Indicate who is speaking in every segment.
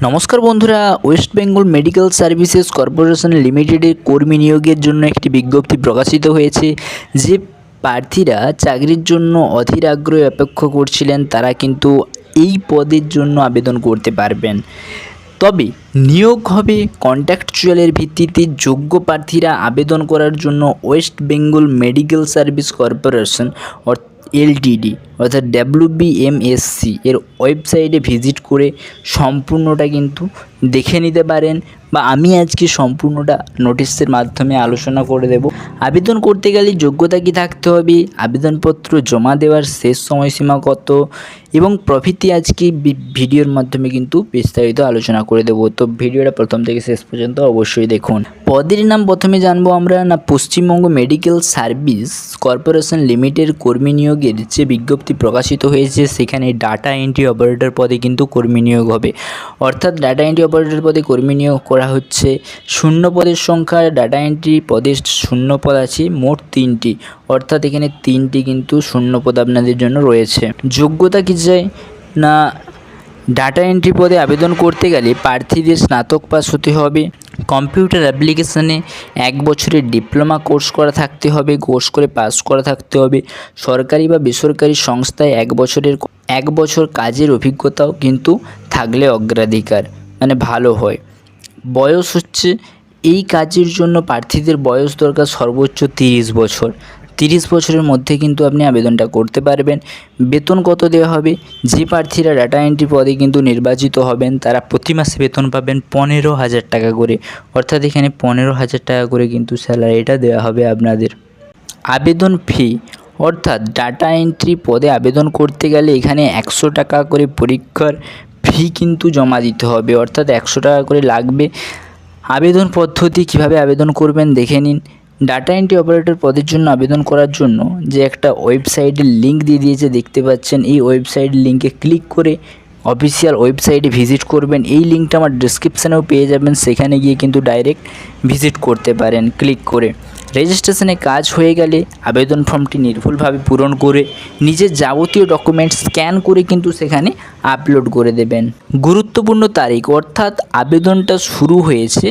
Speaker 1: নমস্কার বন্ধুরা, West Bengal medical services corporation লিমিটেডের কর্মী নিয়োগের জন্য একটি বিজ্ঞপ্তি প্রকাশিত হয়েছে। যে প্রার্থীরা চাকরির জন্য অধীর আগ্রহে অপেক্ষা করছিলেন তারা কিন্তু এই পদের জন্য আবেদন করতে পারবেন। তবে নিয়োগ হবে কন্ট্রাকচুয়ালের ভিত্তিতে। যোগ্য প্রার্থীরা আবেদন করার জন্য West Bengal medical service corporation Ltd অর্থাৎ WBMSC এর ওয়েবসাইটে ভিজিট করে সম্পূর্ণটা কিন্তু দেখে নিতে পারেন, বা আমি আজকে সম্পূর্ণটা নোটিশের মাধ্যমে আলোচনা করে দেব। আবেদন করতে গেলে যোগ্যতা কী থাকতে হবে, আবেদনপত্র জমা দেওয়ার শেষ সময়সীমা কত এবং প্রভৃতি আজকে ভিডিওর মাধ্যমে কিন্তু বিস্তারিত আলোচনা করে দেব। তো ভিডিওটা প্রথম থেকে শেষ পর্যন্ত অবশ্যই দেখুন। পদের নাম প্রথমে জানবো আমরা না, Paschimbanga medical service corporation limited কর্মী নিয়োগের যে বিজ্ঞপ্তি প্রকাশিত হয়েছে সেখানে ডাটা এন্ট্রি অপারেটর পদে কিন্তু কর্মী নিয়োগ হবে। অর্থাৎ ডাটা এন্ট্রি অপারেটর পদে কর্মী নিয়োগ করা হচ্ছে। শূন্য পদের সংখ্যা ডাটা এন্ট্রি পদে শূন্য পদ আছে মোট 3টি, অর্থাৎ এখানে 3টি কিন্তু শূন্য পদ আপনাদের জন্য রয়েছে। যোগ্যতা কী চাই না, ডাটা এন্ট্রি পদে আবেদন করতে গেলে প্রার্থীদের স্নাতক পাস হতে হবে, কম্পিউটার অ্যাপ্লিকেশানে 1 বছরের ডিপ্লোমা কোর্স করা থাকতে হবে, কোর্স করে পাস করা থাকতে হবে। সরকারি বা বেসরকারি সংস্থায় 1 বছর কাজের অভিজ্ঞতাও কিন্তু থাকলে অগ্রাধিকার, মানে ভালো হয়। বয়স হচ্ছে এই কাজের জন্য প্রার্থীদের বয়স দরকার সর্বোচ্চ 30 বছর। 30 বছরের মধ্যে কিন্তু আপনি আবেদনটা করতে পারবেন। বেতন কত দেওয়া হবে, যে প্রার্থীরা ডাটা এন্ট্রি পদে কিন্তু নির্বাচিত হবেন তারা প্রতি মাসে বেতন পাবেন 15,000 টাকা করে, অর্থাৎ এখানে 15,000 টাকা করে কিন্তু স্যালারিটা দেওয়া হবে আপনাদের। আবেদন ফি অর্থাৎ ডাটা এন্ট্রি পদে আবেদন করতে গেলে এখানে 100 টাকা করে পরীক্ষার ফি কিন্তু জমা দিতে হবে, অর্থাৎ 100 টাকা করে লাগবে। আবেদন পদ্ধতি কিভাবে আবেদন করবেন দেখে নিন। ডাটা এন্ট্রি অপারেটর পদের জন্য আবেদন করার জন্য যে একটা ওয়েবসাইটের লিঙ্ক দিয়ে দিয়েছে দেখতে পাচ্ছেন, এই ওয়েবসাইট লিঙ্কে ক্লিক করে অফিসিয়াল ওয়েবসাইটে ভিজিট করবেন। এই লিঙ্কটা আমার ডিসক্রিপশানেও পেয়ে যাবেন, সেখানে গিয়ে কিন্তু ডাইরেক্ট ভিজিট করতে পারেন ক্লিক করে। রেজিস্ট্রেশনে কাজ হয়ে গেলে আবেদন ফর্মটি নির্ভুলভাবে পূরণ করে নিজের যাবতীয় ডকুমেন্টস স্ক্যান করে কিন্তু সেখানে আপলোড করে দেবেন। গুরুত্বপূর্ণ তারিখ অর্থাৎ আবেদনটা শুরু হয়েছে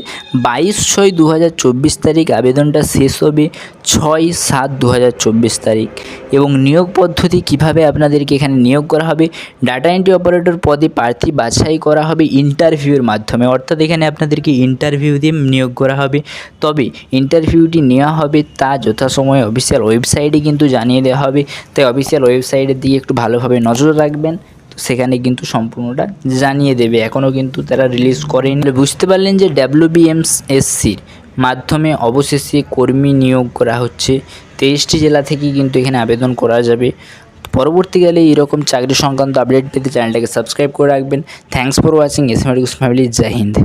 Speaker 1: 22/6/2024 তারিখ, আবেদনটা শেষ হবে 6/7/2024 তারিখ। এবং নিয়োগ পদ্ধতি কিভাবে আপনাদেরকে এখানে নিয়োগ করা হবে, ডাটা এন্ট্রি অপারেটর পদে প্রার্থী বাছাই করা হবে ইন্টারভিউর মাধ্যমে, অর্থাৎ এখানে আপনাদেরকে ইন্টারভিউ দিয়ে নিয়োগ করা হবে। তবে ইন্টারভিউটি নেওয়া হবে তা যথাসময়ে অফিসিয়াল ওয়েবসাইটে কিন্তু জানিয়ে দেওয়া হবে, তাই অফিসিয়াল ওয়েবসাইটের দিকে একটু ভালোভাবে নজর রাখবেন। তো সেখানে কিন্তু সম্পূর্ণটা জানিয়ে দেবে, এখনও কিন্তু তারা রিলিজ করেনি। বুঝতে পারলেন যে WBMSCর মাধ্যমে অবশেষে কর্মী নিয়োগ করা হচ্ছে। 23টি জেলা থেকে কিন্তু এখানে আবেদন করা যাবে। পরবর্তীকালে এরকম চাকরি সংক্রান্ত আপডেট পেতে চ্যানেলটাকে সাবস্ক্রাইব করে রাখবেন। Thanks for watching. S M family. জয় হিন্দ।